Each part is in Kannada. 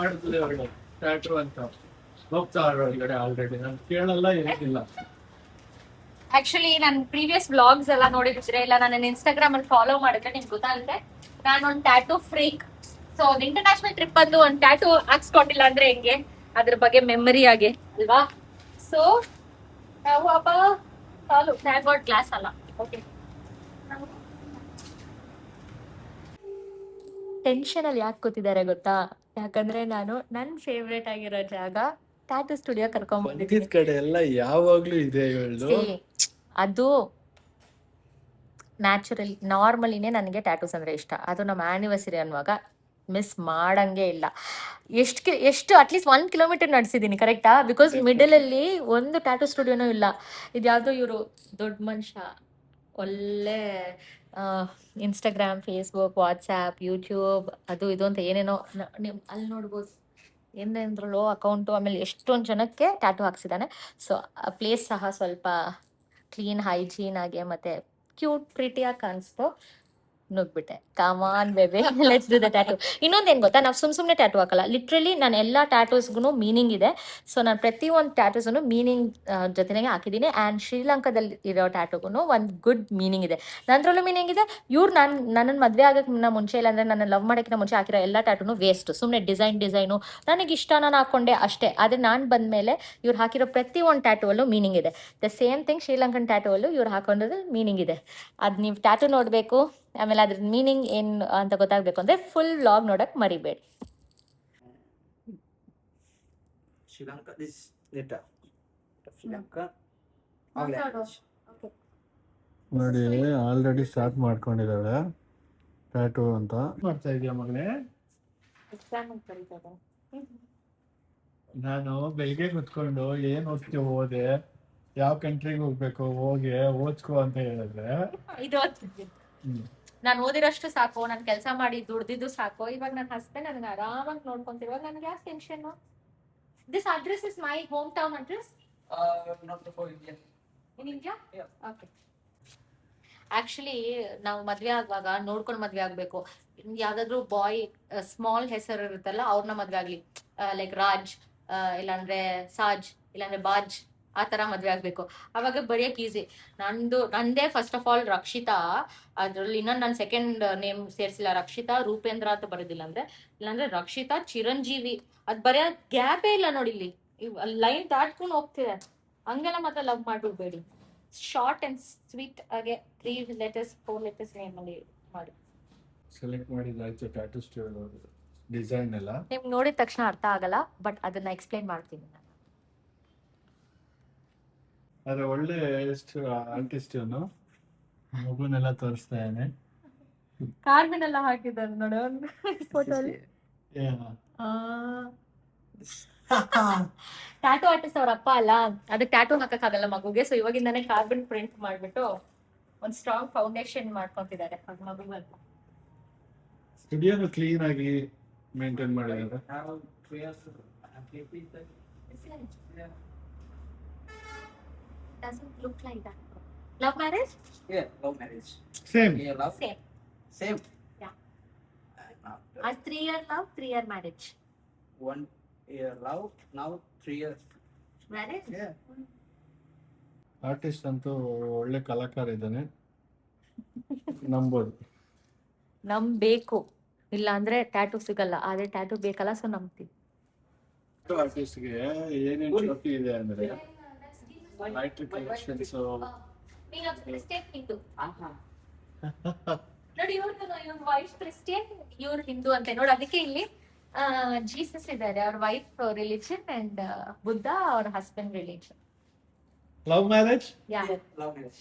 ಮಾಡಿದ್ರೆ ಒಳ್ಳೆ ಟ್ಯಾಟೂ ಅಂತ ಹೋಗ್ತಾರೆ ಒಳಗಡೆ ಆಲ್ರೆಡಿ ನಾನು ಕೇಳಲ್ಲ ಏನಿಲ್ಲ. ಆಕ್ಚುಲಿ ನಾನು ಪ್ರೀವಿಯಸ್ ವ್ಲಾಗ್ಸ್ ಎಲ್ಲ ನೋಡಿದ್ರೆ ಇಲ್ಲ ನನ್ನ ಇನ್ಸ್ಟಾಗ್ರಾಮ್ ಅಲ್ಲಿ ಫಾಲೋ ಮಾಡಿದ್ರೆ ನಿಮ್ಗೆ ಗೊತ್ತಾಗುತ್ತೆ ನಾನು ಒಂದು ಟ್ಯಾಟೂ ಫ್ರೀಕ್. ಸೊ ಒಂದು ಇಂಟರ್ನ್ಯಾಷನಲ್ ಟ್ರಿಪ್ ಬಂದು ಒಂದು ಟ್ಯಾಟೂ ಹಾಕ್ಸ್ಕೊಂಡಿಲ್ಲ ಅಂದ್ರೆ ಹೆಂಗೆ, ಅದ್ರ ಬಗ್ಗೆ ಮೆಮರಿ ಆಗಿ ಅಲ್ವಾ. ಸೊ ನಾವು ಅಪ್ಪ ಕಾಲು ಥ್ಯಾಂಕ್ ಗಾಡ್ ಗ್ಲಾಸ್ ಅಲ್ಲ. ಓಕೆ, ಟೆನ್ಷನ್ ಅಲ್ಲಿ ಯಾಕೆ ಕೂತಿದ್ದಾರೆ ಗೊತ್ತಾ? ಯಾಕಂದ್ರೆ ನಾನು ನನ್ನ ಫೇವ್ರೇಟ್ ಆಗಿರೋ ಜಾಗ ಟ್ಯಾಟೂ ಸ್ಟುಡಿಯೋ ಕರ್ಕೊಂಡ್ ಬಂದಿದ್ ಬಂದಿದ್ದೀನಿ. ಕಡೆ ಎಲ್ಲ ಯಾವಾಗ್ಲೂ ಇದೆ ಹೇಳು. ಅದು ನ್ಯಾಚುರಲಿ ನಾರ್ಮಲಿನೇ ನನಗೆ ಟ್ಯಾಟೂಸ್ ಅಂದರೆ ಇಷ್ಟ. ಅದು ನಮ್ಮ ಆ್ಯನಿವರ್ಸರಿ ಅನ್ನುವಾಗ ಮಿಸ್ ಮಾಡಂಗೆ ಇಲ್ಲ. ಎಷ್ಟು ಅಟ್ಲೀಸ್ಟ್ 1 ಕಿಲೋಮೀಟರ್ ನಡೆಸಿದ್ದೀನಿ ಕರೆಕ್ಟಾ, ಬಿಕಾಸ್ ಮಿಡಲಲ್ಲಿ ಒಂದು ಟ್ಯಾಟೂ ಸ್ಟುಡಿಯೋನೂ ಇಲ್ಲ. ಇದು ಯಾವುದೋ ಇವರು ದೊಡ್ಡ ಮನುಷ್ಯ ಒಳ್ಳೆ ಇನ್ಸ್ಟಾಗ್ರಾಮ್, ಫೇಸ್ಬುಕ್, ವಾಟ್ಸ್ಯಾಪ್, ಯೂಟ್ಯೂಬ್ ಅದು ಇದು ಅಂತ ಏನೇನೋ ನೀವು ಅಲ್ಲಿ ನೋಡ್ಬೋದು ಏನೇಂದ್ರಲ್ಲೋ ಅಕೌಂಟು, ಆಮೇಲೆ ಎಷ್ಟೊಂದು ಜನಕ್ಕೆ ಟ್ಯಾಟೂ ಹಾಕ್ಸಿದ್ದಾನೆ. ಸೊ ಆ ಪ್ಲೇಸ್ ಸಹ ಸ್ವಲ್ಪ ಕ್ಲೀನ್ ಹೈಜೀನ್ ಆಗಿ ಮತ್ತೆ ಕ್ಯೂಟ್ ಪ್ರಿಟಿಯಾಗಿ ಕಾಣಿಸ್ತು. ನುಗ್ಬಿಟ್ಟೆ. Come on baby let's do the tattoo. ಇನ್ನೊಂದೇನು ಗೊತ್ತಾ, ನಾವು ಸುಮ್ಮನೆ ಟ್ಯಾಟೂ ಹಾಕಲ್ಲ. ಲಿಟ್ರಲಿ ನಾನು ಎಲ್ಲ ಟ್ಯಾಟೂಸ್ಗೂ ಮೀನಿಂಗ್ ಇದೆ. ಸೊ ನಾನು ಪ್ರತಿಯೊಂದು ಟ್ಯಾಟೂಸನ್ನು ಮೀನಿಂಗ್ ಜೊತೆಗೆ ಹಾಕಿದ್ದೀನಿ. ಆ್ಯಂಡ್ ಶ್ರೀಲಂಕಾದಲ್ಲಿ ಇರೋ ಟ್ಯಾಟೂಗೂ ಒಂದು ಗುಡ್ ಮೀನಿಂಗ್ ಇದೆ. ನಂದ್ರಲ್ಲೂ ಮೀನಿಂಗ್ ಇದೆ. ಇವ್ರು ನನ್ನನ್ನು ಮದುವೆ ಆಗೋಕ್ಕಿಂತ ಮುಂಚೆ, ಇಲ್ಲಾಂದರೆ ನನ್ನ ಲವ್ ಮಾಡೋಕ್ಕಿಂತ ಮುಂಚೆ ಹಾಕಿರೋ ಎಲ್ಲ ಟ್ಯಾಟೂನು ವೇಸ್ಟು, ಸುಮ್ಮನೆ ಡಿಸೈನು ನನಗಿಷ್ಟ ನಾನು ಹಾಕ್ಕೊಂಡೆ ಅಷ್ಟೇ. ಆದರೆ ನಾನು ಬಂದಮೇಲೆ ಇವ್ರು ಹಾಕಿರೋ ಪ್ರತಿಯೊಂದು ಟ್ಯಾಟೂವಲ್ಲೂ ಮೀನಿಂಗ್ ಇದೆ. ದ ಸೇಮ್ ಥಿಂಗ್ ಶ್ರೀಲಂಕನ್ ಟ್ಯಾಟೂವಲ್ಲೂ ಇವ್ರು ಹಾಕೊಂಡಿರೋದು ಮೀನಿಂಗ್ ಇದೆ. ಅದು ನೀವು ಟ್ಯಾಟೂ ನೋಡಬೇಕು, ಆಮೇಲೆ ಅದ್ರ ಮೀನಿಂಗ್ ಏನು ಅಂತ ಗೊತ್ತಾಗಬೇಕು ಅಂದರೆ ಫುಲ್ ವ್ಲಾಗ್ ನೋಡಕ್ಕೆ ಮರಿಬೇಡಿ. ಶ್ರೀಲಂಕಾ ದಿಸ್ ಲೇಟಾ ಶ್ರೀಲಂಕಾ ನೋಡಿ ಆಲ್ರೆಡಿ ಸ್ಟಾರ್ಟ್ ಮಾಡ್ಕೊಂಡಿದ್ದಾಳೆ ಟ್ಯಾಟೂ ಅಂತ. ಮಾಡ್ತಾ ಇದೀಯ ಮಗನೇ? ನಾನು ಬೆಳಿಗ್ಗೆ ಕುತ್ಕೊಂಡು ಏನ್ ಓದ್ತೀವಿ, ಓದೆ ಯಾವ ಕಂಟ್ರಿಗೆ ಹೋಗ್ಬೇಕು, ಹೋಗಿ ಓದ್ಕೋ ಅಂತ ಹೇಳಿದ್ರೆ ನಾನು ಓದಿರೋಷ್ಟು ಸಾಕು, ನಾನು ಕೆಲಸ ಮಾಡಿ ದುಡ್ದಿದ್ದು ಸಾಕು. ಇವಾಗ ನನ್ನ ಹಸ್ಬೆಂಡ್ ನನಗೆ ಆರಾಮಾಗಿ ನೋಡ್ಕೊಂತಿರುವಾಗ ನನಗೆ ಯಾಕೆ tension? This address is my home town address. In India? Okay. Actually ನಾವು ಮದ್ವೆ ಆಗುವಾಗ ನೋಡ್ಕೊಂಡು ಮದ್ವೆ ಆಗ್ಬೇಕು. ಯಾವ್ದಾದ್ರು ಬಾಯ್ ಸ್ಮಾಲ್ ಹೆಸರು ಇರುತ್ತಲ್ಲ ಅವ್ರನ್ನ ಮದ್ವೆ ಆಗ್ಲಿ, ಲೈಕ್ ರಾಜ್, ಇಲ್ಲಾಂದ್ರೆ ಸಾಜ್, ಇಲ್ಲಾಂದ್ರೆ ಬಾಜ್, ಆ ತರ ಮದ್ವೆ ಆಗ್ಬೇಕು. ಅವಾಗ ಬರೆಯಕ್ ಈಸಿ. ನಂದೇ ಫಸ್ಟ್ ಆಫ್ ಆಲ್ ರಕ್ಷಿತಾ, ಅದ್ರಲ್ಲಿ ಇನ್ನೊಂದು ನನ್ನ ಸೆಕೆಂಡ್ ನೇಮ್ ಸೇರ್ಸಿಲ್ಲ. ರಕ್ಷಿತಾ ರೂಪೇಂದ್ರ ಅಂತ ಬರೋದಿಲ್ಲ ಅಂದ್ರೆ, ಇಲ್ಲಾಂದ್ರೆ ರಕ್ಷಿತಾ ಚಿರಂಜೀವಿ. ಅದ್ ಬರೆಯೋ ಗ್ಯಾಪೇ ಇಲ್ಲ ನೋಡಿ. ಇಲ್ಲಿ ಲೈನ್ ದಾಟ್ಕೊಂಡು ಹೋಗ್ತಿದೆ. ಹಂಗೆಲ್ಲ ಮಾತ್ರ ಲವ್ ಮಾಡ್ಬಿಡ್ಬೇಡಿ. ಶಾರ್ಟ್ ಅಂಡ್ ಸ್ವೀಟ್ ಆಗಿ 3 letters 4 letters ನೇಮ್ ಅಲ್ಲಿ ಮಾಡಿ ಸೆಲೆಕ್ಟ್ ಮಾಡಿದಾಯ್ತು. ಟ್ಯಾಟೂ ಸ್ಟುಡಿಯೋ ಡಿಸೈನ್ ಎಲ್ಲ ನಿಮ್ಗೆ ನೋಡಿದ ತಕ್ಷಣ ಅರ್ಥ ಆಗಲ್ಲ, ಬಟ್ ಅದನ್ನ ಎಕ್ಸ್ಪ್ಲೈನ್ ಮಾಡ್ತೀನಿ ನಾನು. ಅದೇ ಒಳ್ಳೆ ಎಷ್ಟು ಆರ್ಟಿಸ್ಟ್ ಇವನು, ಮಗುನೆಲ್ಲ ತೋರಿಸ್ತಾ ಇದ್ದಾನೆ. ಕಾರ್ಬನ್ ಎಲ್ಲ ಹಾಕಿದ್ದಾರೆ ನೋಡು ಫೋಟೋ ಅಲ್ಲಿ. ಟ್ಯಾಟೂ ಆರ್ಟಿಸ್ಟ್ ಅವ್ರ ಅಪ್ಪ ಅಲ್ಲ, ಅದಕ್ಕೆ ಟ್ಯಾಟೂ ಹಾಕಕ್ಕಾಗಲ್ಲ ಮಗುಗೆ. ಸೊ ಇವಾಗಿಂದಾನೇ ಕಾರ್ಬನ್ ಪ್ರಿಂಟ್ ಮಾಡ್ಬಿಟ್ಟು ಒಂದು ಸ್ಟ್ರಾಂಗ್ ಫೌಂಡೇಶನ್ ಮಾಡ್ಕೊಂತಿದ್ದಾರೆ ಮಗುಗೆ. ಸ್ಟುಡಿಯೋನು ಕ್ಲೀನ್ ಆಗಿ ಮೇಂಟೈನ್ ಮಾಡಿದ್ದಾರೆ. Doesn't look like that. Love marriage? Yeah, love marriage. Same. Yeah, love. Same. Yeah. As 3-year love, 3-year marriage. 1 year love, now 3 years marriage. Yeah. Artist ಅಂತೂ ಒಳ್ಳೆ ಕಲಾಕಾರ ಇದ್ದಾನೆ, ನಂಬೋದು. ನಂಬೇಕು, ಇಲ್ಲ ಅಂದ್ರೆ ಟ್ಯಾಟೂ ಸಿಗಲ್ಲ. ಆದ್ರೆ ಟ್ಯಾಟೂ ಬೇಕಲ್ಲ, ಸೊ ನಂಬ್ತೀವಿ. ಆರ್ಟಿಸ್ಟ್ಗೆ ಏನೇನು ಟ್ರೋಫಿ ಇದೆ ಅಂದ್ರೆ ಲೈಟ್ರಿ ಕಲೆಕ್ಷನ್ಸ್. ನೋಡಿ ಇವ್ರ ವೈಫ್ ಕ್ರಿಸ್ಟಿಯನ್, ಇವ್ರು ಹಿಂದೂ ಅಂತ ನೋಡಿ. ಅದಕ್ಕೆ ಇಲ್ಲಿ ಜೀಸಸ್ ಇದ್ದಾರೆ, ಅವ್ರ ವೈಫ್ ರಿಲಿಜನ್, ಅಂಡ್ ಬುದ್ಧ ಅವ್ರ husband religion. Love marriage? Yeah. Love marriage.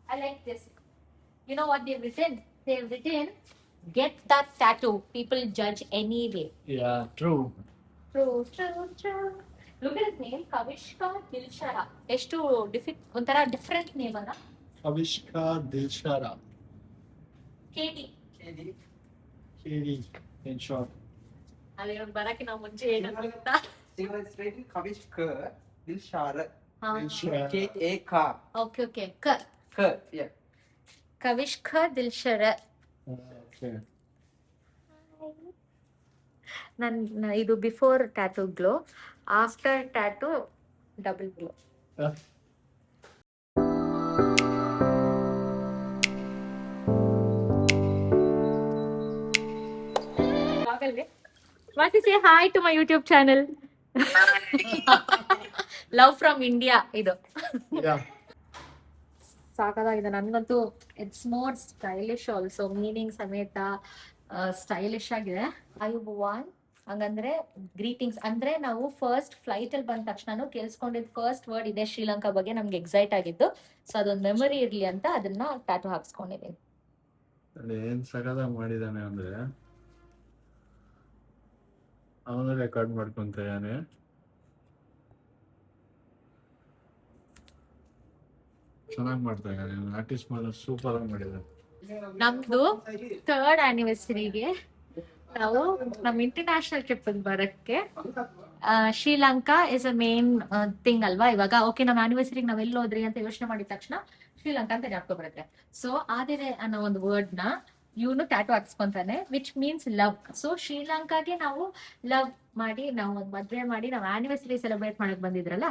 I like this. You know what they've written? They've written, get that tattoo. People judge anyway. Yeah, true. True. Look at his name, Kavishka Dilshara. ಎಷ್ಟು ಒಂಥರ ಡಿಫ್ರೆಂಟ್ ನೇಮ್ ಅಲ್ಲ? Kavishka Dilshara. KD. In short. ಅಲ್ಲಿ ಬರಕ್ಕೆ ನಾವು ಮುಂಚೆ ಏನಂತ ಗೊತ್ತಾ? It's written Kavishka Dilshara. K-A-K. Okay. K. Yeah. Kavishka Dilshara. Okay. ಇದು before tattoo glow, after tattoo double glow. Masi, say hi to my YouTube channel. Love from India ಇದು. Yeah. ಸಾಕಾಗಿದೆ ನನ್ಗಂತೂ. It's more stylish also, meaning ಸಮೇತ ಸ್ಟೈಲಿಶ್ ಆಗಿದೆ. ಆಯುಭವಾನ್ ಹಂಗಂದ್ರೆ ಗ್ರೀಟಿಂಗ್ಸ್ ಅಂದ್ರೆ ನಾವು ಫಸ್ಟ್ ಫ್ಲೈಟ್ ಅಲ್ಲಿ ಬಂದ ತಕ್ಷಣ ಕೇಳಿಸ್ಕೊಂಡಿದ್ ಫಸ್ಟ್ ವರ್ಡ್ ಇದೆ ಶ್ರೀಲಂಕಾ ಬಗ್ಗೆ, ನಮ್ಗೆ ಎಕ್ಸೈಟ್ ಆಗಿದ್ದು. ಸೊ ಅದೊಂದು ಮೆಮೊರಿ ಇರ್ಲಿ ಅಂತ ಅದನ್ನ ಟ್ಯಾಟೂ ಹಾಕ್ಸ್ಕೊಂಡಿದ್ದೀನಿ. ಅಲ್ಲಿ ಏನ್ ಸಗದ ಮಾಡಿದಾನೆ ಅಂದ್ರೆ ಅವನು ರೆಕಾರ್ಡ್ ಮಾಡ್ಕೊಂತಾನೆ. ಚೆನ್ನಾಗಿ ಮಾಡ್ತಾ ಇದ್ದಾನೆ, ಆರ್ಟಿಸ್ಟ್ ಮಾಡೋದು ಸೂಪರ್ ಆಗಿ ಮಾಡಿದ್ದಾನೆ. ನಮ್ದು 3rd ಆನಿವರ್ಸರಿಗೆ ನಾವು ನಮ್ ಇಂಟರ್ನ್ಯಾಷನಲ್ ಟ್ರಿಪ್ ಬರಕ್ಕೆ Sri Lanka is a main thing ಅಲ್ವಾ ಇವಾಗ. ಓಕೆ, ನಮ್ಮ ಆನಿವರ್ಸರಿಗೆ ನಾವ್ ಎಲ್ಲಿ ಹೋದ್ರಿ ಅಂತ ಯೋಚನೆ ಮಾಡಿದ ತಕ್ಷಣ ಶ್ರೀಲಂಕಾ ಅಂತ ಜ್ಞಾಪಕ ಬರುತ್ತೆ. ಸೊ ಆದಿದೆ ಅನ್ನೋ ಒಂದು ವರ್ಡ್ ನ ಇವನು ಟ್ಯಾಟೂ ಹಾಕ್ಸ್ಕೊಂತಾನೆ, ವಿಚ್ ಮೀನ್ಸ್ ಲವ್. ಸೊ ಶ್ರೀಲಂಕಾಗೆ ನಾವು ಲವ್ ಮಾಡಿ, ನಾವು ಒಂದು ಮದ್ವೆ ಮಾಡಿ, ನಾವು ಆನಿವರ್ಸರಿ ಸೆಲೆಬ್ರೇಟ್ ಮಾಡಕ್ ಬಂದಿದ್ರಲ್ಲ.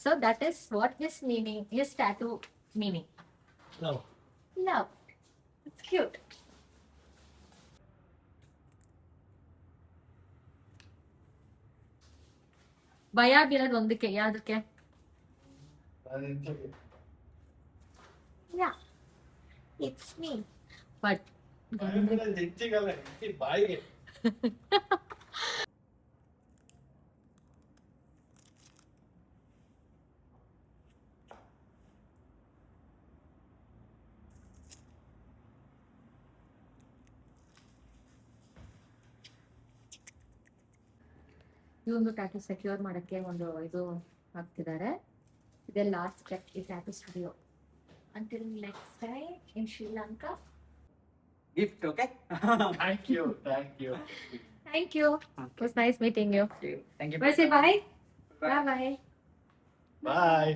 So that is what his meaning, his tattoo meaning. Love. Love. It's cute. ಭಯ ಬೀಳೋದು ಒಂದಕ್ಕೆ, ಯಾವ್ದಕ್ಕೆ? Yeah, it's me. But ಬಾಯಿಗೆ ಇವೊಂದು ಟ್ಯಾಟೂ ಸೆಕ್ಯೂರ್ ಮಾಡಕ್ಕೆ ಒಂದು ಇದು ಹಾಕ್ತಿದ್ದಾರೆ. ಇದೇ ಲಾಸ್ಟ್ ಸ್ಟೆಪ್ ಈ tattoo studio. Until next time in Sri Lanka. Gift, okay? Thank you. Thank you. It was nice meeting you. Thank you. Bye. Say bye. Bye. Bye.